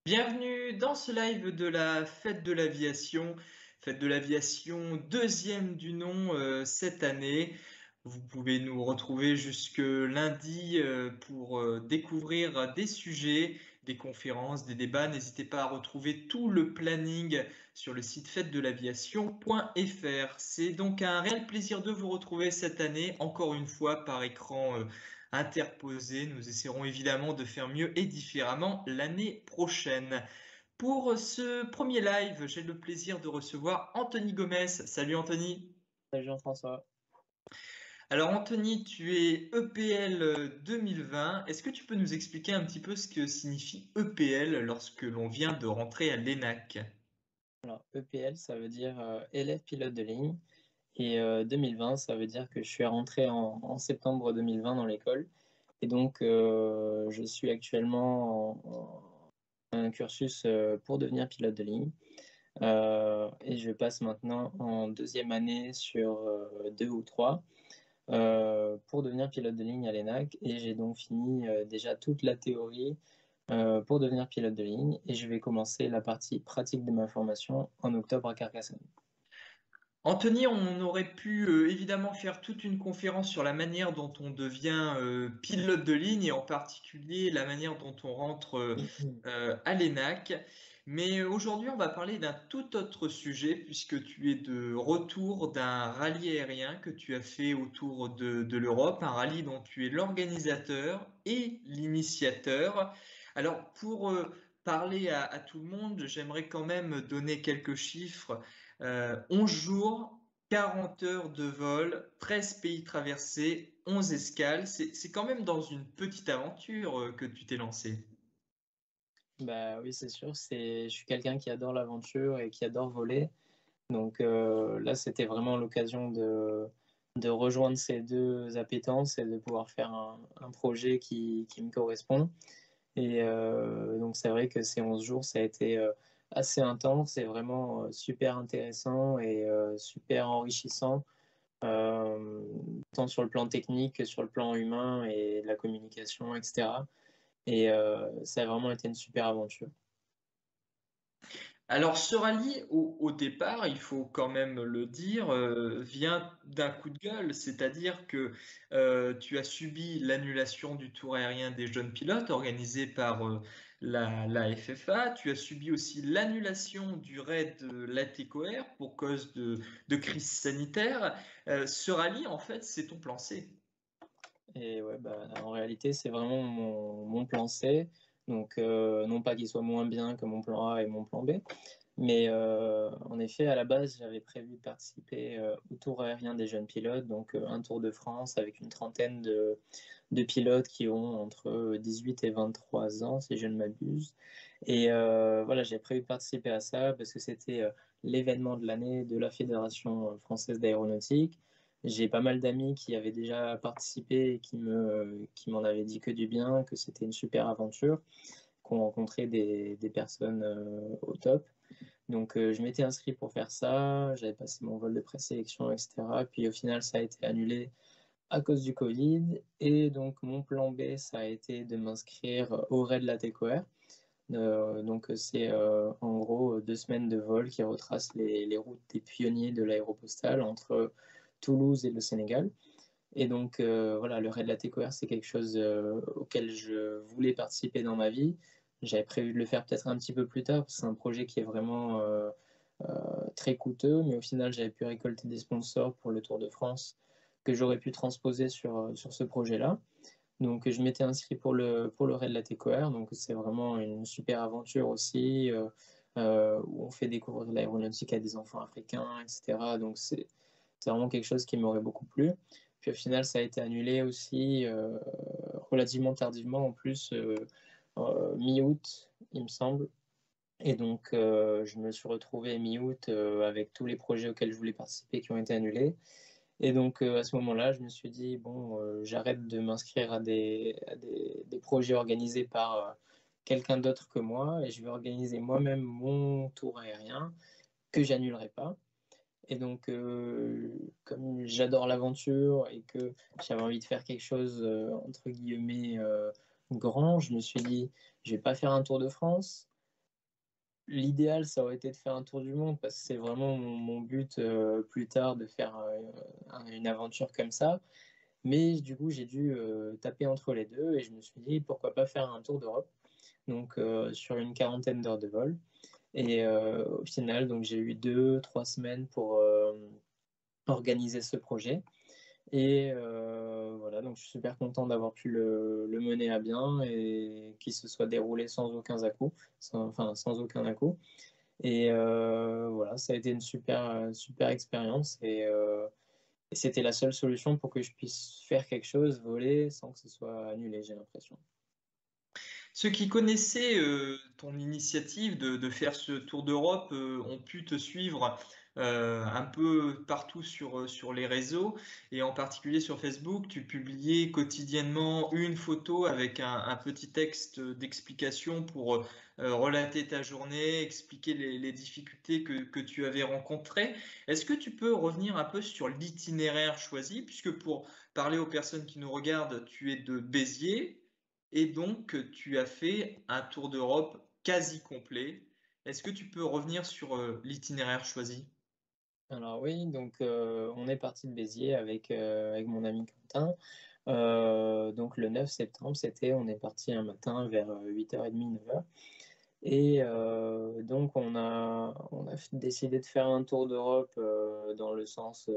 Bienvenue dans ce live de la Fête de l'Aviation. Fête de l'Aviation, deuxième du nom cette année. Vous pouvez nous retrouver jusque lundi pour découvrir des sujets, des conférences, des débats. N'hésitez pas à retrouver tout le planning sur le site fête-de-l'aviation.fr. C'est donc un réel plaisir de vous retrouver cette année, encore une fois par écran interposé. Nous essaierons évidemment de faire mieux et différemment l'année prochaine. Pour ce premier live, j'ai le plaisir de recevoir Anthony Gomez. Salut Anthony. Salut Jean-François. Alors Anthony, tu es EPL 2020. Est-ce que tu peux nous expliquer un petit peu ce que signifie EPL lorsque l'on vient de rentrer à l'ENAC? Alors, EPL, ça veut dire élève pilote de ligne. Et 2020, ça veut dire que je suis rentré en septembre 2020 dans l'école. Et donc, je suis actuellement en un cursus pour devenir pilote de ligne. Et je passe maintenant en deuxième année sur deux ou trois pour devenir pilote de ligne à l'ENAC. Et j'ai donc fini déjà toute la théorie pour devenir pilote de ligne et je vais commencer la partie pratique de ma formation en octobre à Carcassonne. Anthony, on aurait pu évidemment faire toute une conférence sur la manière dont on devient pilote de ligne et en particulier la manière dont on rentre à l'ENAC. Mais aujourd'hui, on va parler d'un tout autre sujet puisque tu es de retour d'un rallye aérien que tu as fait autour de l'Europe, un rallye dont tu es l'organisateur et l'initiateur. Alors, pour parler à tout le monde, j'aimerais quand même donner quelques chiffres. 11 jours, 40 heures de vol, 13 pays traversés, 11 escales. C'est quand même dans une petite aventure que tu t'es lancé. Bah oui, c'est sûr, je suis quelqu'un qui adore l'aventure et qui adore voler. Donc là, c'était vraiment l'occasion de rejoindre ces deux appétences et de pouvoir faire un projet qui me correspond. Et donc c'est vrai que ces 11 jours, ça a été assez intense et vraiment super intéressant et super enrichissant. euh, Tant sur le plan technique que sur le plan humain et de la communication, etc. Et ça a vraiment été une super aventure. Alors, ce rallye, au départ, il faut quand même le dire, vient d'un coup de gueule, c'est-à-dire que tu as subi l'annulation du tour aérien des jeunes pilotes organisé par la FFA, tu as subi aussi l'annulation du raid de l'ATCOR pour cause de crise sanitaire. Ce rallye, en fait, c'est ton plan C. Et ouais, bah, en réalité, c'est vraiment mon plan C. Donc, non pas qu'il soit moins bien que mon plan A et mon plan B, mais en effet, à la base, j'avais prévu de participer au Tour aérien des jeunes pilotes, donc un Tour de France avec une trentaine de pilotes qui ont entre 18 et 23 ans, si je ne m'abuse. Et voilà, j'ai prévu de participer à ça parce que c'était l'événement de l'année de la Fédération française d'aéronautique. J'ai pas mal d'amis qui avaient déjà participé et qui m'en avaient dit que du bien, que c'était une super aventure, qu'on rencontrait des personnes au top. Donc je m'étais inscrit pour faire ça, j'avais passé mon vol de présélection, etc. Puis au final, ça a été annulé à cause du Covid. Et donc mon plan B, ça a été de m'inscrire au raid de la TCOR. Donc c'est en gros 2 semaines de vol qui retracent les routes des pionniers de l'aéropostale entre Toulouse et le Sénégal. Et donc voilà, le raid de la TCOR, c'est quelque chose auquel je voulais participer dans ma vie. J'avais prévu de le faire peut-être un petit peu plus tard, parce que c'est un projet qui est vraiment très coûteux, mais au final, j'avais pu récolter des sponsors pour le Tour de France que j'aurais pu transposer sur ce projet-là. Donc, je m'étais inscrit pour le raid de la TCOR, donc c'est vraiment une super aventure aussi, où on fait découvrir l'aéronautique à des enfants africains, etc. Donc, c'est vraiment quelque chose qui m'aurait beaucoup plu. Puis au final, ça a été annulé aussi relativement tardivement, en plus, mi-août, il me semble. Et donc, je me suis retrouvé mi-août avec tous les projets auxquels je voulais participer qui ont été annulés. Et donc, à ce moment-là, je me suis dit, bon, j'arrête de m'inscrire à des projets organisés par quelqu'un d'autre que moi et je vais organiser moi-même mon tour aérien que j'annulerai pas. Et donc, comme j'adore l'aventure et que j'avais envie de faire quelque chose, entre guillemets, grand, je me suis dit, je vais pas faire un Tour de France, l'idéal, ça aurait été de faire un tour du monde parce que c'est vraiment mon but plus tard de faire une aventure comme ça. Mais du coup, j'ai dû taper entre les deux et je me suis dit pourquoi pas faire un tour d'Europe, donc sur une quarantaine d'heures de vol. Et au final, donc j'ai eu 2, 3 semaines pour organiser ce projet. Et voilà, donc je suis super content d'avoir pu le mener à bien et qu'il se soit déroulé sans aucun à-coup, sans aucun à-coup. Et voilà, ça a été une super expérience et c'était la seule solution pour que je puisse faire quelque chose, voler, sans que ce soit annulé, j'ai l'impression. Ceux qui connaissaient ton initiative de faire ce tour d'Europe ont pu te suivre un peu partout sur les réseaux et en particulier sur Facebook. Tu publiais quotidiennement une photo avec un petit texte d'explication pour relater ta journée, expliquer les difficultés que tu avais rencontrées. Est-ce que tu peux revenir un peu sur l'itinéraire choisi, puisque pour parler aux personnes qui nous regardent, tu es de Béziers. Et donc, tu as fait un tour d'Europe quasi complet. Est-ce que tu peux revenir sur l'itinéraire choisi? Alors oui, donc on est parti de Béziers avec mon ami Quentin. Donc le 9 septembre, on est parti un matin vers 8h30, 9h. Et donc on a décidé de faire un tour d'Europe dans le sens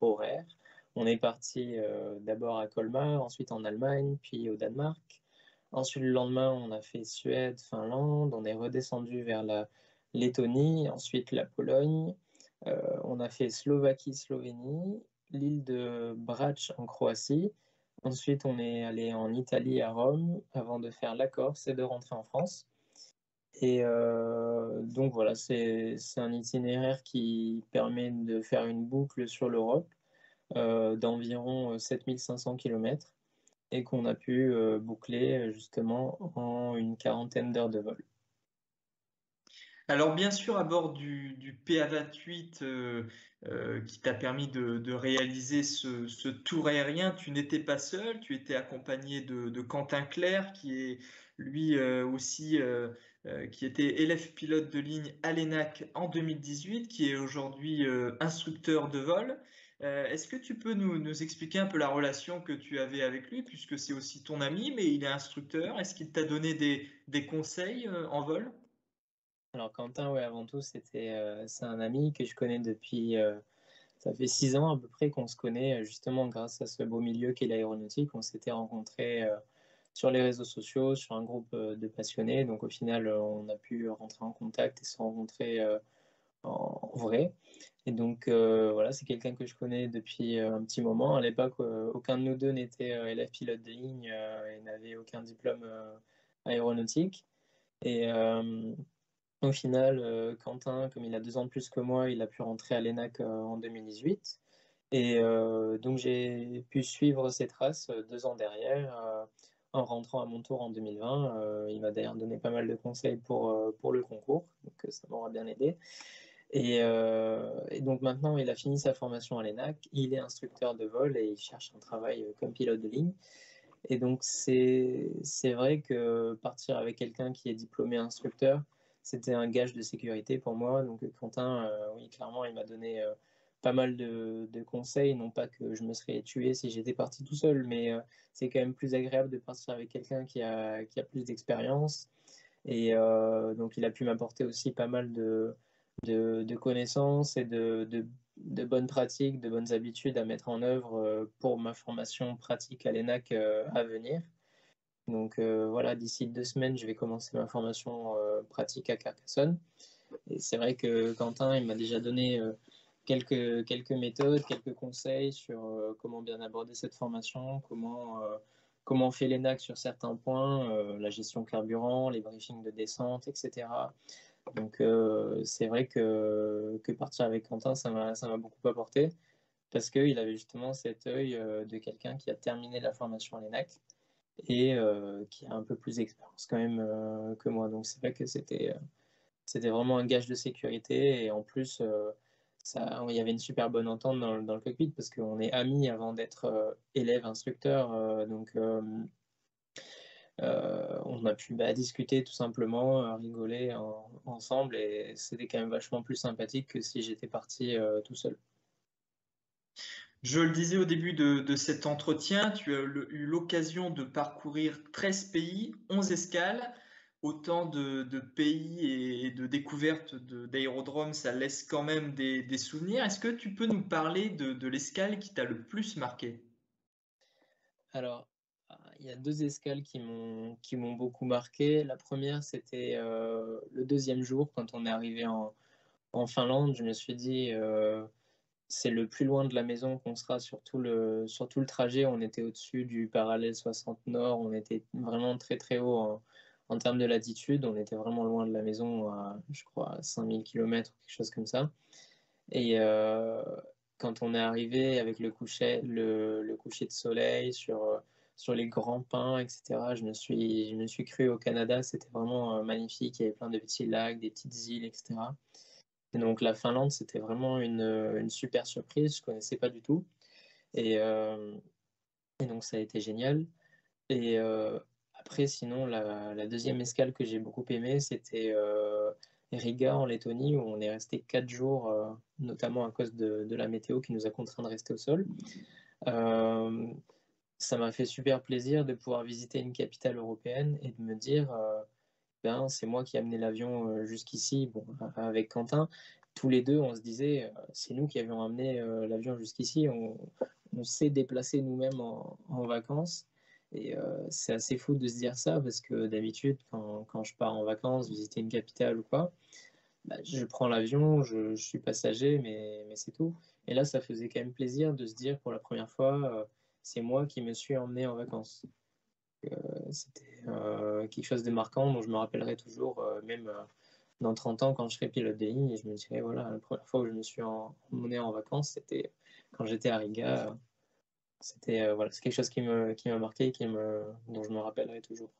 horaire. On est parti d'abord à Colmar, ensuite en Allemagne, puis au Danemark. Ensuite, le lendemain, on a fait Suède, Finlande, on est redescendu vers la Lettonie, ensuite la Pologne. On a fait Slovaquie, Slovénie, l'île de Brač en Croatie. Ensuite, on est allé en Italie, à Rome, avant de faire la Corse et de rentrer en France. Et donc voilà, c'est un itinéraire qui permet de faire une boucle sur l'Europe d'environ 7500 km et qu'on a pu boucler justement en une quarantaine d'heures de vol. Alors bien sûr, à bord du PA28 qui t'a permis de réaliser ce tour aérien, tu n'étais pas seul, tu étais accompagné de Quentin Clerc, qui est lui aussi, qui était élève pilote de ligne à l'ENAC en 2018, qui est aujourd'hui instructeur de vol. Est-ce que tu peux nous expliquer un peu la relation que tu avais avec lui, puisque c'est aussi ton ami, mais il est instructeur. Est-ce qu'il t'a donné des conseils en vol? Alors Quentin, ouais, avant tout, c'est un ami que je connais depuis, ça fait 6 ans à peu près qu'on se connaît, justement grâce à ce beau milieu qu'est l'aéronautique. On s'était rencontrés sur les réseaux sociaux, sur un groupe de passionnés. Donc au final, on a pu rentrer en contact et se rencontrer en vrai. Et donc voilà, c'est quelqu'un que je connais depuis un petit moment. À l'époque, aucun de nous deux n'était élève pilote de ligne et n'avait aucun diplôme aéronautique. Et au final, Quentin, comme il a 2 ans de plus que moi, il a pu rentrer à l'ENAC en 2018. Et donc j'ai pu suivre ses traces 2 ans derrière, en rentrant à mon tour en 2020. Il m'a d'ailleurs donné pas mal de conseils pour le concours, donc ça m'aura bien aidé. Et donc maintenant, il a fini sa formation à l'ENAC, il est instructeur de vol et il cherche un travail comme pilote de ligne. Et donc c'est vrai que partir avec quelqu'un qui est diplômé instructeur, c'était un gage de sécurité pour moi. Donc Quentin, oui, clairement, il m'a donné pas mal de conseils. Non pas que je me serais tué si j'étais parti tout seul, mais c'est quand même plus agréable de partir avec quelqu'un qui a plus d'expérience. Et donc il a pu m'apporter aussi pas mal de connaissances et de bonnes pratiques, de bonnes habitudes à mettre en œuvre pour ma formation pratique à l'ENAC à venir. Donc voilà, d'ici 2 semaines, je vais commencer ma formation pratique à Carcassonne. Et c'est vrai que Quentin, il m'a déjà donné quelques méthodes, quelques conseils sur comment bien aborder cette formation, comment on fait l'ENAC sur certains points, la gestion carburant, les briefings de descente, etc. Donc c'est vrai que partir avec Quentin, ça m'a beaucoup apporté parce qu'il avait justement cet œil de quelqu'un qui a terminé la formation à l'ENAC et qui a un peu plus d'expérience quand même que moi. Donc c'est vrai que c'était vraiment un gage de sécurité et en plus il y avait une super bonne entente dans le cockpit parce qu'on est amis avant d'être élève instructeur. Donc on a pu discuter tout simplement, rigoler ensemble, et c'était quand même vachement plus sympathique que si j'étais parti tout seul. Je le disais au début de cet entretien, tu as eu l'occasion de parcourir 13 pays, 11 escales, autant de pays et de découvertes d'aérodromes, ça laisse quand même des souvenirs. Est-ce que tu peux nous parler de l'escale qui t'a le plus marqué? Alors, il y a 2 escales qui m'ont beaucoup marqué. La première, c'était, le deuxième jour quand on est arrivé en Finlande. Je me suis dit, c'est le plus loin de la maison qu'on sera sur tout le trajet. On était au-dessus du parallèle 60 nord, on était vraiment très très haut en termes de latitude. On était vraiment loin de la maison, je crois à 5000 km, quelque chose comme ça. Et quand on est arrivé avec le coucher de soleil sur les grands pins, etc., je me suis cru au Canada. C'était vraiment magnifique. Il y avait plein de petits lacs, des petites îles, etc. Et donc la Finlande, c'était vraiment une super surprise, je ne connaissais pas du tout. Et, euh, et donc ça a été génial. Et après, sinon, la deuxième escale que j'ai beaucoup aimée, c'était Riga en Lettonie, où on est resté 4 jours, notamment à cause de la météo qui nous a contraints de rester au sol. Euh, Ça m'a fait super plaisir de pouvoir visiter une capitale européenne et de me dire, ben, c'est moi qui ai amené l'avion jusqu'ici, bon, avec Quentin. Tous les deux, on se disait, c'est nous qui avions amené l'avion jusqu'ici. On s'est déplacé nous-mêmes en vacances. Et c'est assez fou de se dire ça parce que d'habitude, quand je pars en vacances, visiter une capitale ou quoi, je prends l'avion, je suis passager, mais c'est tout. Et là, ça faisait quand même plaisir de se dire pour la première fois, c'est moi qui me suis emmené en vacances. C'était quelque chose de marquant dont je me rappellerai toujours, même dans 30 ans quand je serai pilote de ligne, et je me dirai, voilà, la première fois où je me suis emmené en vacances, c'était quand j'étais à Riga. C'était voilà, c'est quelque chose qui m'a marqué, dont je me rappellerai toujours.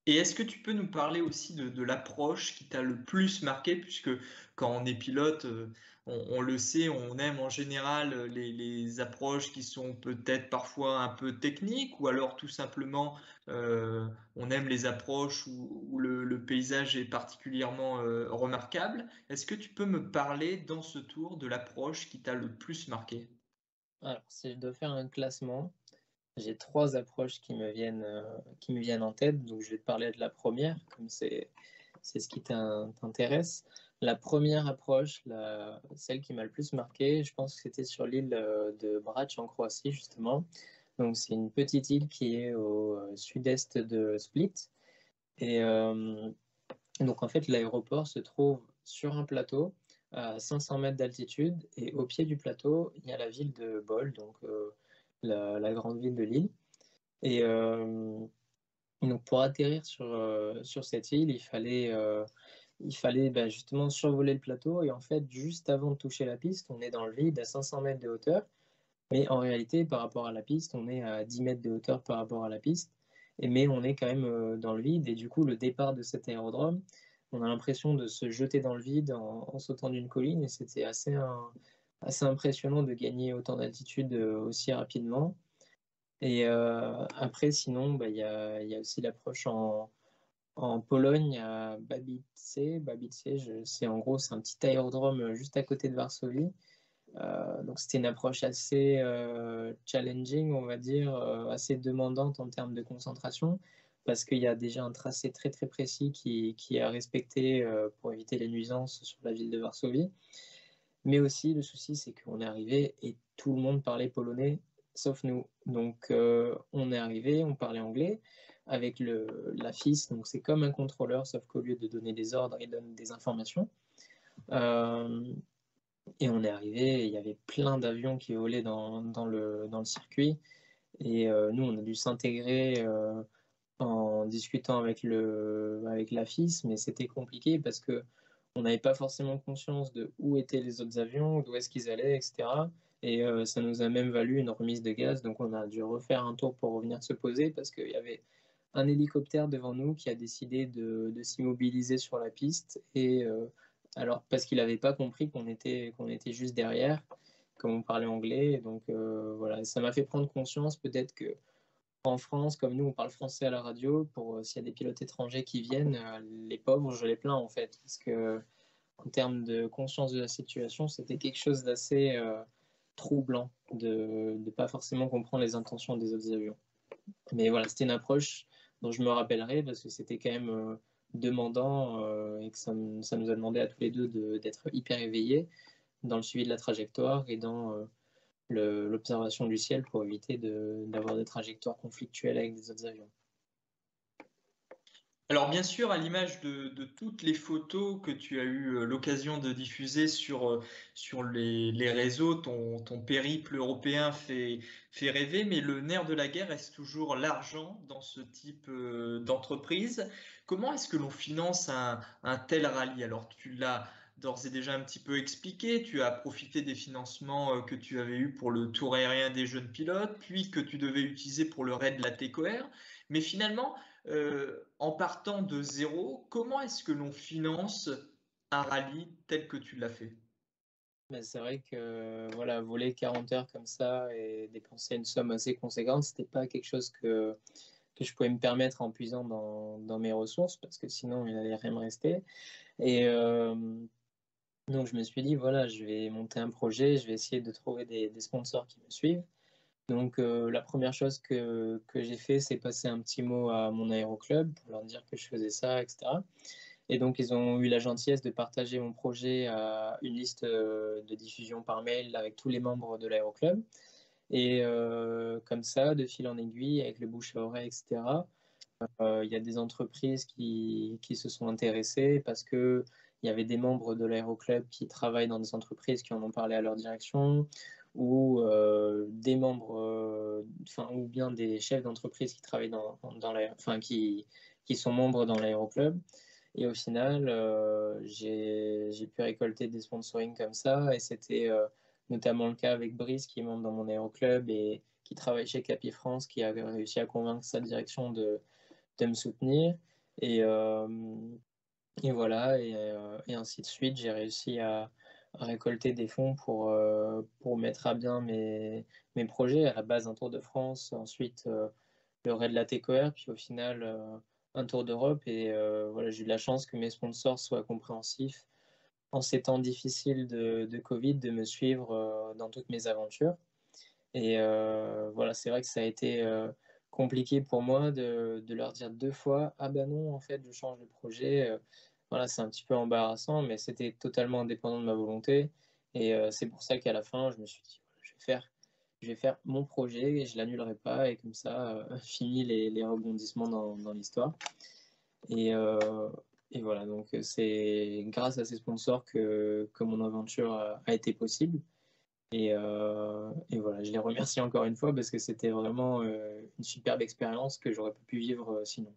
Et est-ce que tu peux nous parler aussi de l'approche qui t'a le plus marqué, puisque quand on est pilote, on le sait, on aime en général les approches qui sont peut-être parfois un peu techniques, ou alors tout simplement on aime les approches où le paysage est particulièrement remarquable. Est-ce que tu peux me parler dans ce tour de l'approche qui t'a le plus marqué? Alors, si je dois faire un classement, j'ai 3 approches qui me viennent en tête. Donc, je vais te parler de la première, comme c'est ce qui t'intéresse. La première approche, celle qui m'a le plus marqué, je pense que c'était sur l'île de Brač en Croatie, justement. Donc, c'est une petite île qui est au sud-est de Split. Et donc, en fait, l'aéroport se trouve sur un plateau à 500 mètres d'altitude. Et au pied du plateau, il y a la ville de Bol, donc la grande ville de l'île. Et donc, pour atterrir sur cette île, il fallait justement survoler le plateau. Et en fait, juste avant de toucher la piste, on est dans le vide à 500 mètres de hauteur. Mais en réalité, par rapport à la piste, on est à 10 mètres de hauteur par rapport à la piste. Mais on est quand même dans le vide. Et du coup, le départ de cet aérodrome, on a l'impression de se jeter dans le vide en sautant d'une colline. Et c'était assez impressionnant de gagner autant d'altitude aussi rapidement. Et après, sinon, il y a aussi l'approche en Pologne, à Babice. Babice, en gros, c'est un petit aérodrome juste à côté de Varsovie. Donc c'était une approche assez challenging, on va dire, assez demandante en termes de concentration, parce qu'il y a déjà un tracé très très précis qui est à respecter pour éviter les nuisances sur la ville de Varsovie. Mais aussi, le souci, c'est qu'on est arrivé et tout le monde parlait polonais, sauf nous. Donc, on est arrivé, on parlait anglais avec la FIS. Donc, c'est comme un contrôleur, sauf qu'au lieu de donner des ordres, il donne des informations. Euh, et on est arrivé, il y avait plein d'avions qui volaient dans le circuit. Et nous, on a dû s'intégrer en discutant avec la FIS, mais c'était compliqué parce que on n'avait pas forcément conscience de où étaient les autres avions, d'où est-ce qu'ils allaient, etc. Et ça nous a même valu une remise de gaz, donc on a dû refaire un tour pour revenir se poser parce qu'il y avait un hélicoptère devant nous qui a décidé de s'immobiliser sur la piste. Et alors, parce qu'il n'avait pas compris qu'on était juste derrière, comme on parlait anglais. Et donc voilà, ça m'a fait prendre conscience peut-être que en France, comme nous, on parle français à la radio, s'il y a des pilotes étrangers qui viennent, les pauvres, je les plains en fait, parce que en termes de conscience de la situation, c'était quelque chose d'assez troublant de ne pas forcément comprendre les intentions des autres avions. Mais voilà, c'était une approche dont je me rappellerai parce que c'était quand même demandant et que ça nous a demandé à tous les deux d'être hyper éveillés dans le suivi de la trajectoire et dans l'observation du ciel pour éviter d'avoir des trajectoires conflictuelles avec des autres avions. Alors bien sûr, à l'image de toutes les photos que tu as eu l'occasion de diffuser sur les réseaux, ton périple européen fait rêver, mais le nerf de la guerre reste toujours l'argent dans ce type d'entreprise. Comment est-ce que l'on finance un tel rallye? Alors tu l'as d'ores et déjà un petit peu expliqué, tu as profité des financements que tu avais eus pour le tour aérien des jeunes pilotes, puis que tu devais utiliser pour le raid Latécoère, mais finalement, en partant de zéro, comment est-ce que l'on finance un rallye tel que tu l'as fait? Mais c'est vrai que voilà, voler 40 heures comme ça et dépenser une somme assez conséquente, c'était pas quelque chose que je pouvais me permettre en puisant dans mes ressources parce que sinon il n'allait rien me rester. Et donc je me suis dit, voilà, je vais monter un projet, je vais essayer de trouver des sponsors qui me suivent. Donc la première chose que j'ai fait, c'est passer un petit mot à mon aéroclub pour leur dire que je faisais ça, etc. Et donc ils ont eu la gentillesse de partager mon projet à une liste de diffusion par mail avec tous les membres de l'aéroclub. Et comme ça, de fil en aiguille, avec le bouche à oreille, etc., il y a des entreprises qui se sont intéressées parce qu'il y avait des membres de l'aéroclub qui travaillent dans des entreprises qui en ont parlé à leur direction, ou des membres, ou bien des chefs d'entreprise qui travaillent qui sont membres dans l'aéroclub. Et au final, j'ai pu récolter des sponsorings comme ça, et c'était notamment le cas avec Brice, qui est membre dans mon aéroclub et qui travaille chez Capi France, qui a réussi à convaincre sa direction de me soutenir. Et, euh, et voilà, et ainsi de suite, j'ai réussi à récolter des fonds pour mettre à bien mes projets. À la base, un Tour de France, ensuite le raid de la TCOR, puis au final, un Tour d'Europe. Et voilà, j'ai eu de la chance que mes sponsors soient compréhensifs en ces temps difficiles de Covid, de me suivre dans toutes mes aventures. Et voilà, c'est vrai que ça a été compliqué pour moi de leur dire deux fois, ah ben non, en fait, je change de projet. Voilà, c'est un petit peu embarrassant, mais c'était totalement indépendant de ma volonté. Et c'est pour ça qu'à la fin, je me suis dit, voilà, je vais faire mon projet et je l'annulerai pas. Et comme ça, fini les rebondissements dans l'histoire. Et, euh, et voilà, donc c'est grâce à ces sponsors que mon aventure a été possible. Et voilà, je les remercie encore une fois parce que c'était vraiment une superbe expérience que j'aurais pas pu vivre sinon.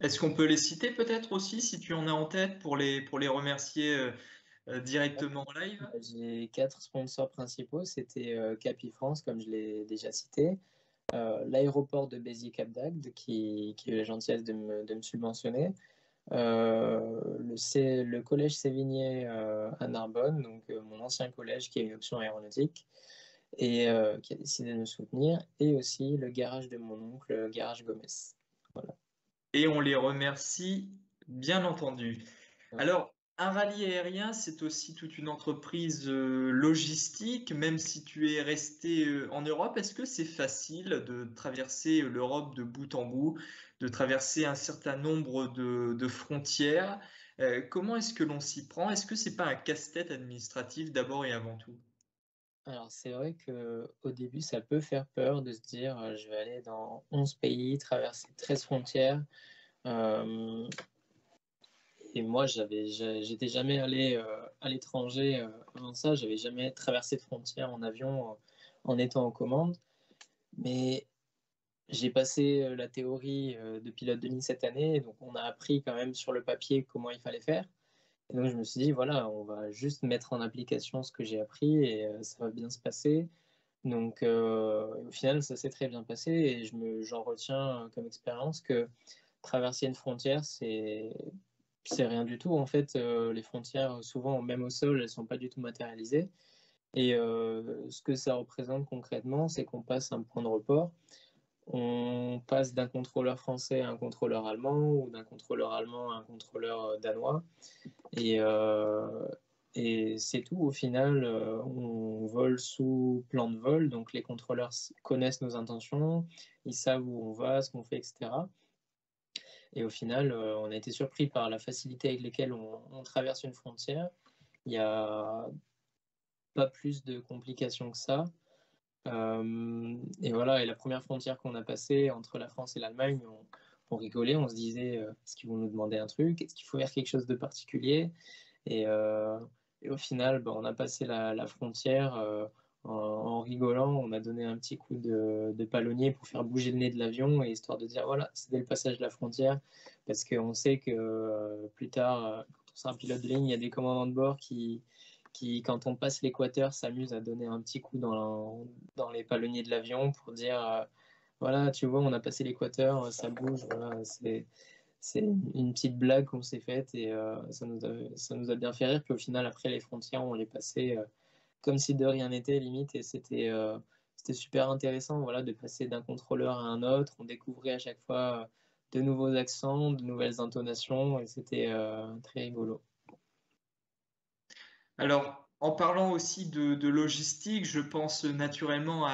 Est-ce qu'on peut les citer peut-être aussi, si tu en as en tête, pour les remercier directement en live? J'ai quatre sponsors principaux, c'était Capi France, comme je l'ai déjà cité, l'aéroport de Béziers-Cap d'Agde, qui a eu la gentillesse de me subventionner, le collège Sévigné à Narbonne, donc mon ancien collège qui a une option aéronautique, et qui a décidé de me soutenir, et aussi le garage de mon oncle, le garage Gomez. Voilà. Et on les remercie, bien entendu. Ouais. Alors, un rallye aérien, c'est aussi toute une entreprise logistique, même si tu es resté en Europe. Est-ce que c'est facile de traverser l'Europe de bout en bout, de traverser un certain nombre de frontières? Comment est-ce que l'on s'y prend? Est-ce que c'est pas un casse-tête administratif d'abord et avant tout? Alors c'est vrai que au début ça peut faire peur de se dire je vais aller dans 11 pays, traverser 13 frontières. Euh, et moi j'étais jamais allé à l'étranger avant ça, j'avais jamais traversé de frontières en avion en étant aux commandes. Mais j'ai passé la théorie de pilote de ligne cette année, donc on a appris quand même sur le papier comment il fallait faire. Et donc je me suis dit, voilà, on va juste mettre en application ce que j'ai appris et ça va bien se passer. Donc au final, ça s'est très bien passé et j'en retiens comme expérience que traverser une frontière, c'est rien du tout. En fait, les frontières, souvent, même au sol, elles sont pas du tout matérialisées. Et ce que ça représente concrètement, c'est qu'on passe un point de report. on passe d'un contrôleur français à un contrôleur allemand ou d'un contrôleur allemand à un contrôleur danois. Et c'est tout. Au final, on vole sous plan de vol, donc les contrôleurs connaissent nos intentions, ils savent où on va, ce qu'on fait, etc. Et au final, on a été surpris par la facilité avec laquelle on traverse une frontière. Il n'y a pas plus de complications que ça. Et voilà, et la première frontière qu'on a passée entre la France et l'Allemagne, on rigolait, on se disait, est-ce qu'ils vont nous demander un truc? Est-ce qu'il faut faire quelque chose de particulier? Et, et au final, on a passé la frontière en rigolant. On a donné un petit coup de palonnier pour faire bouger le nez de l'avion, et histoire de dire, voilà, c'était le passage de la frontière. Parce qu'on sait que plus tard, quand on sera pilote de ligne, il y a des commandants de bord qui, quand on passe l'équateur, s'amusent à donner un petit coup dans les palonniers de l'avion pour dire, voilà, tu vois, on a passé l'équateur, ça bouge, voilà, c'est une petite blague qu'on s'est faite, et ça nous a bien fait rire. Puis au final, après, les frontières, on les passait comme si de rien n'était, limite, et c'était super intéressant, voilà, de passer d'un contrôleur à un autre. On découvrait à chaque fois de nouveaux accents, de nouvelles intonations, et c'était très rigolo. Alors, en parlant aussi de logistique, je pense naturellement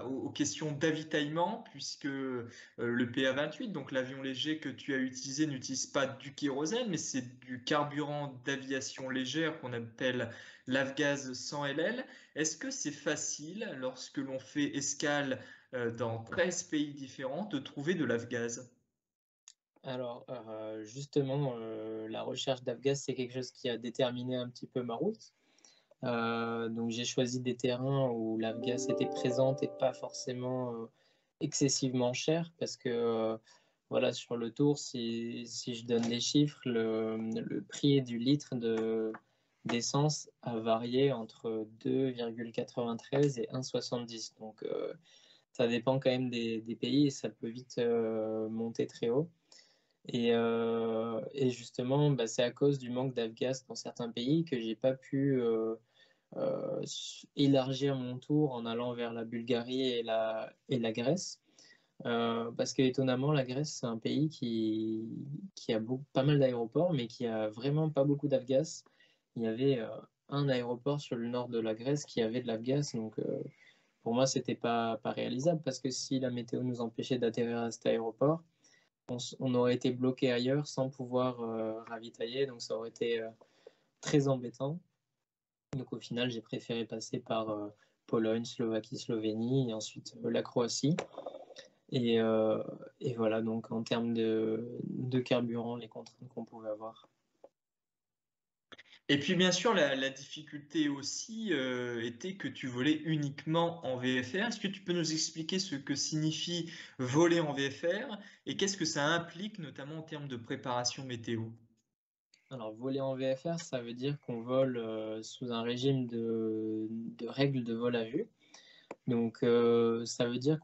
aux questions d'avitaillement, puisque le PA-28, donc l'avion léger que tu as utilisé, n'utilise pas du kérosène, mais c'est du carburant d'aviation légère qu'on appelle l'Avgaz 100 LL. Est-ce que c'est facile, lorsque l'on fait escale dans 13 pays différents, de trouver de l'Avgaz? Alors, justement, la recherche d'Avgas, c'est quelque chose qui a déterminé un petit peu ma route. Donc, j'ai choisi des terrains où l'Avgas était présente et pas forcément excessivement cher, parce que, voilà, sur le tour, si je donne des chiffres, le prix du litre d'essence a varié entre 2,93 et 1,70. Donc, ça dépend quand même des pays, et ça peut vite monter très haut. Et justement, c'est à cause du manque d'Avgas dans certains pays que j'ai pas pu élargir mon tour en allant vers la Bulgarie et la Grèce. Parce que étonnamment, la Grèce, c'est un pays qui a pas mal d'aéroports, mais qui a vraiment pas beaucoup d'Avgas. Il y avait un aéroport sur le nord de la Grèce qui avait de l'Avgas, donc pour moi, c'était pas réalisable, parce que si la météo nous empêchait d'atterrir à cet aéroport, on aurait été bloqué ailleurs sans pouvoir ravitailler, donc ça aurait été très embêtant. Donc au final, j'ai préféré passer par Pologne, Slovaquie, Slovénie, et ensuite la Croatie. Et, euh, et voilà, donc en termes de carburant, les contraintes qu'on pouvait avoir. Et puis bien sûr, la difficulté aussi était que tu volais uniquement en VFR. Est-ce que tu peux nous expliquer ce que signifie voler en VFR et qu'est-ce que ça implique, notamment en termes de préparation météo? Alors, voler en VFR, ça veut dire qu'on vole sous un régime de règles de vol à vue. Donc, ça veut dire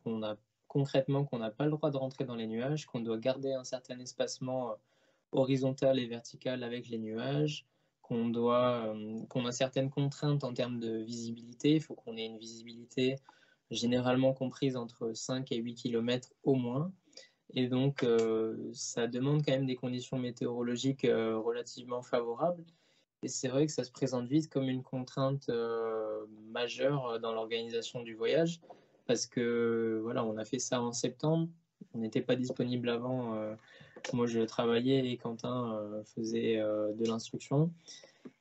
concrètement qu'on n'a pas le droit de rentrer dans les nuages, qu'on doit garder un certain espacement horizontal et vertical avec les nuages, qu'on a certaines contraintes en termes de visibilité. Il faut qu'on ait une visibilité généralement comprise entre 5 et 8 km au moins. Et donc, ça demande quand même des conditions météorologiques relativement favorables. Et c'est vrai que ça se présente vite comme une contrainte majeure dans l'organisation du voyage, parce que voilà, on a fait ça en septembre, on n'était pas disponible avant. Moi, je travaillais et Quentin faisait de l'instruction,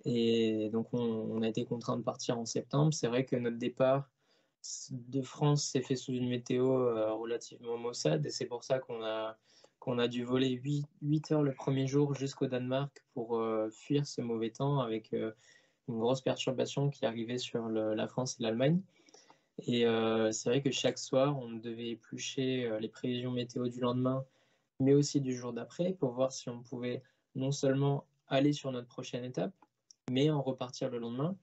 et donc on a été contraint de partir en septembre. C'est vrai que notre départ de France s'est fait sous une météo relativement maussade, et c'est pour ça qu'on a dû voler 8 heures le premier jour jusqu'au Danemark pour fuir ce mauvais temps, avec une grosse perturbation qui arrivait sur la France et l'Allemagne. Et c'est vrai que chaque soir, on devait éplucher les prévisions météo du lendemain, mais aussi du jour d'après, pour voir si on pouvait non seulement aller sur notre prochaine étape, mais en repartir le lendemain.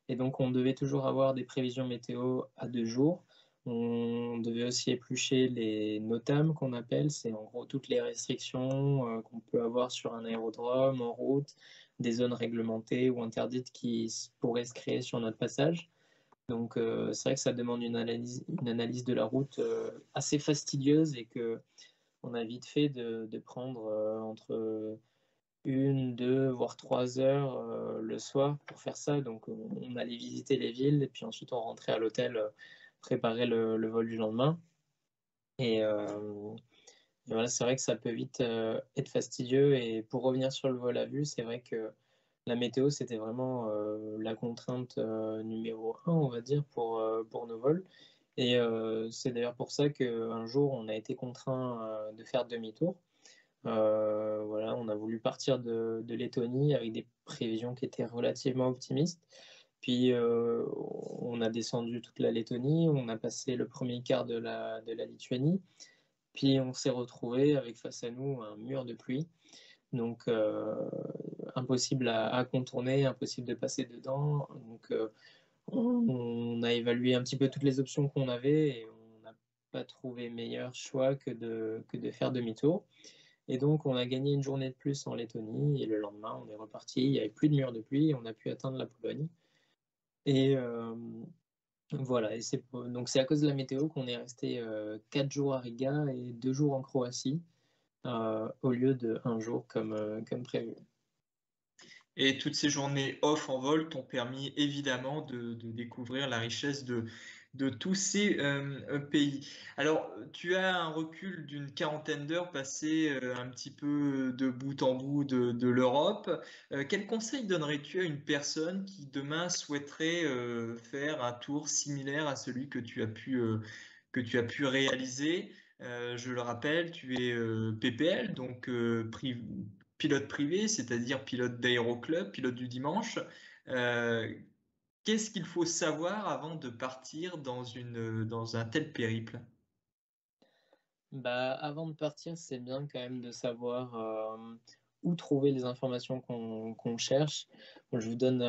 Et donc, on devait toujours avoir des prévisions météo à 2 jours. On devait aussi éplucher les NOTAM qu'on appelle, c'est en gros toutes les restrictions qu'on peut avoir sur un aérodrome, en route, des zones réglementées ou interdites qui pourraient se créer sur notre passage. Donc c'est vrai que ça demande une analyse de la route assez fastidieuse et qu'on a vite fait de prendre entre 1, 2, voire 3 heures le soir pour faire ça. Donc on allait visiter les villes et puis ensuite on rentrait à l'hôtel, préparer le vol du lendemain. Et voilà, c'est vrai que ça peut vite être fastidieux. Et pour revenir sur le vol à vue, c'est vrai que la météo, c'était vraiment la contrainte numéro 1, on va dire, pour nos vols. Et c'est d'ailleurs pour ça qu'un jour, on a été contraint de faire demi-tour. Voilà, on a voulu partir de Lettonie avec des prévisions qui étaient relativement optimistes. Puis on a descendu toute la Lettonie, on a passé le premier quart de la Lituanie. Puis on s'est retrouvé avec face à nous un mur de pluie. Donc impossible à contourner, impossible de passer dedans. Donc on a évalué un petit peu toutes les options qu'on avait et on n'a pas trouvé meilleur choix que de faire demi-tour. Et donc on a gagné une journée de plus en Lettonie et le lendemain on est reparti. Il n'y avait plus de mur de pluie et on a pu atteindre la Pologne. Et voilà, donc c'est à cause de la météo qu'on est resté 4 jours à Riga et 2 jours en Croatie au lieu de 1 jour comme prévu. Et toutes ces journées off en vol t'ont permis évidemment de découvrir la richesse de tous ces pays. Alors, tu as un recul d'une quarantaine d'heures passées un petit peu de bout en bout de l'Europe. Quel conseil donnerais-tu à une personne qui demain souhaiterait faire un tour similaire à celui que tu as pu réaliser? Je le rappelle, tu es PPL, donc pilote privé, c'est-à-dire pilote d'aéroclub, pilote du dimanche. Euh, Qu'est-ce qu'il faut savoir avant de partir dans un tel périple? Bah, avant de partir, c'est bien quand même de savoir où trouver les informations qu'on cherche. Bon, je vous donne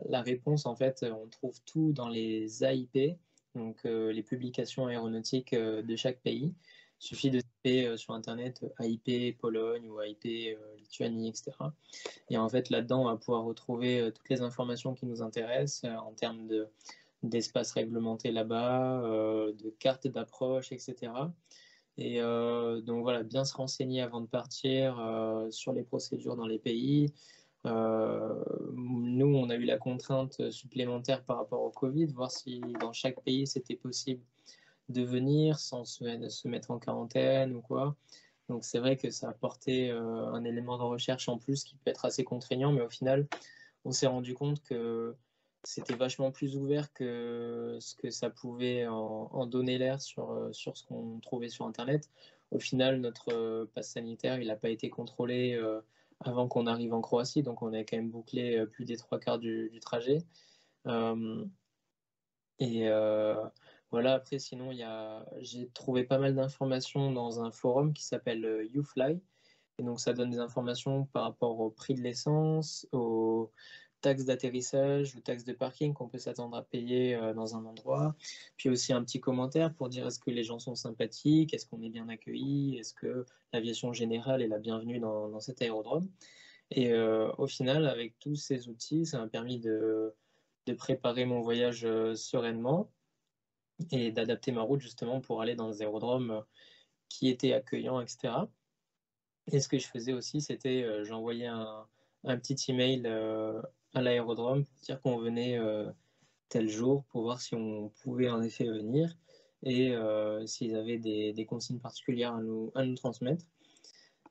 la réponse. En fait, on trouve tout dans les AIP, donc les publications aéronautiques de chaque pays. Il suffit de taper sur Internet AIP Pologne ou AIP Lituanie, etc. Et en fait, là-dedans, on va pouvoir retrouver toutes les informations qui nous intéressent en termes d'espace réglementé là-bas, de cartes d'approche, etc. Et donc voilà, bien se renseigner avant de partir sur les procédures dans les pays. Nous, on a eu la contrainte supplémentaire par rapport au Covid, voir si dans chaque pays c'était possible de venir sans se mettre en quarantaine ou quoi. Donc c'est vrai que ça a apporté un élément de recherche en plus qui peut être assez contraignant, mais au final, on s'est rendu compte que c'était vachement plus ouvert que ce que ça pouvait en donner l'air sur ce qu'on trouvait sur Internet. Au final, notre passe sanitaire, il n'a pas été contrôlé avant qu'on arrive en Croatie, donc on a quand même bouclé plus des 3 quarts du trajet. Euh, et voilà, après, sinon, j'ai trouvé pas mal d'informations dans un forum qui s'appelle YouFly. Et donc, ça donne des informations par rapport au prix de l'essence, aux taxes d'atterrissage, aux taxes de parking qu'on peut s'attendre à payer dans un endroit. Puis aussi un petit commentaire pour dire est-ce que les gens sont sympathiques, est-ce qu'on est bien accueilli, est-ce que l'aviation générale est la bienvenue dans cet aérodrome. Et au final, avec tous ces outils, ça m'a permis de préparer mon voyage sereinement et d'adapter ma route justement pour aller dans des aérodromes qui étaient accueillants, etc. Et ce que je faisais aussi, c'était j'envoyais un petit email à l'aérodrome pour dire qu'on venait tel jour pour voir si on pouvait en effet venir et s'ils avaient des consignes particulières à nous transmettre.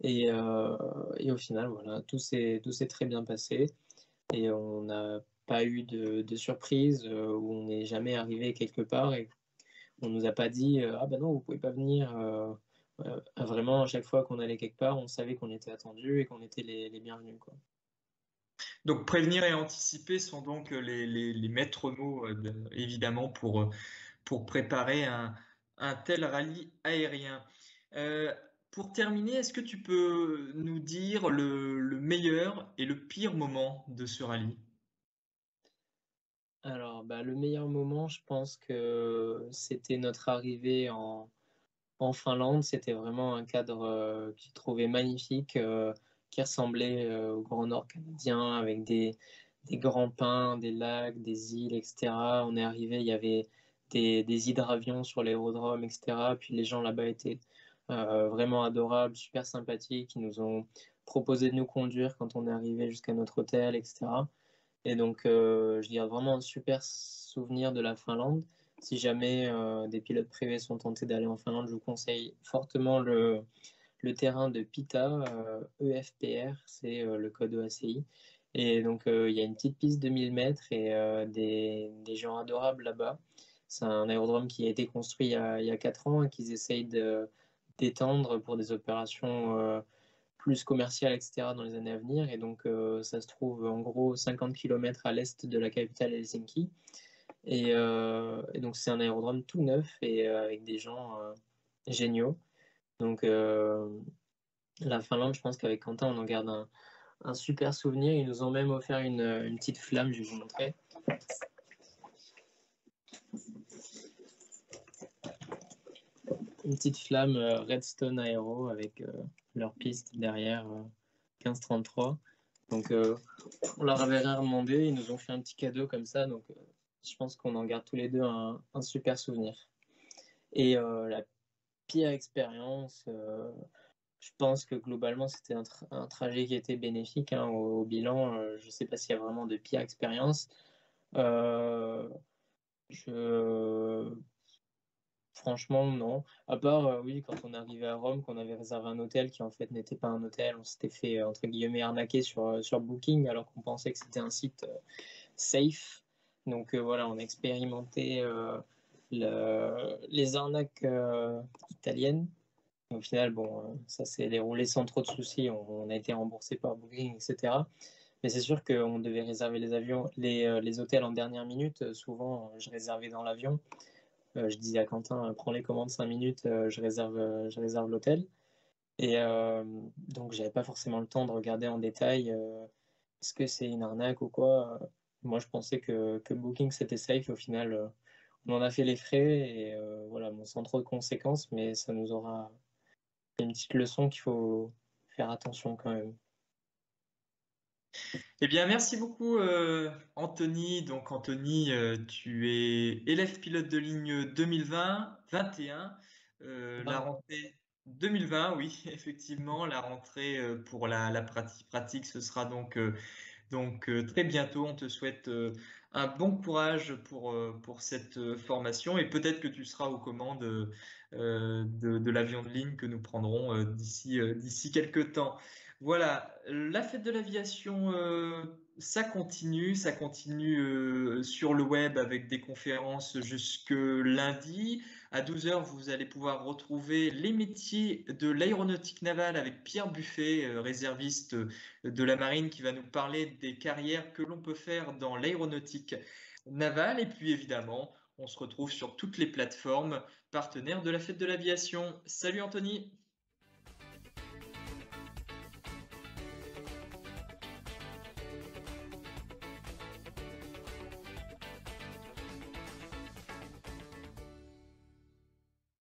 Et au final, voilà, tout s'est très bien passé et on n'a pas eu de surprise où on n'est jamais arrivé quelque part et on nous a pas dit ah ben non, vous pouvez pas venir. Vraiment, à chaque fois qu'on allait quelque part, on savait qu'on était attendu et qu'on était les bienvenus, quoi. Donc prévenir et anticiper sont donc les maîtres mots, évidemment, pour préparer un tel rallye aérien. Euh, pour terminer, est-ce que tu peux nous dire le meilleur et le pire moment de ce rallye? Alors, bah, le meilleur moment, je pense que c'était notre arrivée en Finlande. C'était vraiment un cadre que j'ai trouvé magnifique, qui ressemblait au Grand Nord canadien, avec des grands pins, des lacs, des îles, etc. On est arrivé, il y avait des hydravions sur l'aérodrome, etc. Puis les gens là-bas étaient vraiment adorables, super sympathiques. Ils nous ont proposé de nous conduire quand on est arrivé jusqu'à notre hôtel, etc. Et donc, je garde vraiment un super souvenir de la Finlande. Si jamais des pilotes privés sont tentés d'aller en Finlande, je vous conseille fortement le terrain de Pita, EFPR, c'est le code EACI. Et donc, il y a une petite piste de 1000 mètres et des gens adorables là-bas. C'est un aérodrome qui a été construit il y a 4 ans et qu'ils essayent d'étendre pour des opérations plus commerciales, etc., dans les années à venir. Et donc, ça se trouve en gros 50 km à l'est de la capitale Helsinki. Et donc, c'est un aérodrome tout neuf et avec des gens géniaux. Donc, la Finlande, je pense qu'avec Quentin, on en garde un super souvenir. Ils nous ont même offert une petite flamme, je vais vous montrer. Une petite flamme Redstone Aero avec leur piste derrière 1533. Donc, on leur avait rien demandé. Ils nous ont fait un petit cadeau comme ça. Donc, je pense qu'on en garde tous les deux un super souvenir. Et la pire expérience, je pense que globalement, c'était un trajet qui était bénéfique hein, au bilan. Je ne sais pas s'il y a vraiment de pire expérience. Franchement, non. À part, oui, quand on est arrivé à Rome, qu'on avait réservé un hôtel qui en fait n'était pas un hôtel, on s'était fait entre guillemets arnaquer sur Booking alors qu'on pensait que c'était un site safe. Donc voilà, on a expérimenté les arnaques italiennes. Au final, bon, ça s'est déroulé sans trop de soucis. On a été remboursé par Booking, etc. Mais c'est sûr qu'on devait réserver les hôtels en dernière minute. Souvent, je réservais dans l'avion. Je disais à Quentin, prends les commandes 5 minutes, je réserve l'hôtel. Et donc, j'avais pas forcément le temps de regarder en détail est-ce que c'est une arnaque ou quoi. Moi, je pensais que Booking c'était safe. Au final, on en a fait les frais et voilà, bon, sans trop de conséquences, mais ça nous aura fait une petite leçon qu'il faut faire attention quand même. Eh bien, merci beaucoup, Anthony. Donc, Anthony, tu es élève pilote de ligne 2020-21. La rentrée 2020, oui, effectivement, la rentrée pour la pratique, ce sera donc très bientôt. On te souhaite un bon courage pour cette formation et peut-être que tu seras aux commandes de l'avion de ligne que nous prendrons d'ici quelques temps. Voilà, la fête de l'aviation, ça continue sur le web avec des conférences jusque lundi. À 12 heures, vous allez pouvoir retrouver les métiers de l'aéronautique navale avec Pierre Buffet, réserviste de la marine, qui va nous parler des carrières que l'on peut faire dans l'aéronautique navale. Et puis évidemment, on se retrouve sur toutes les plateformes partenaires de la fête de l'aviation. Salut Anthony!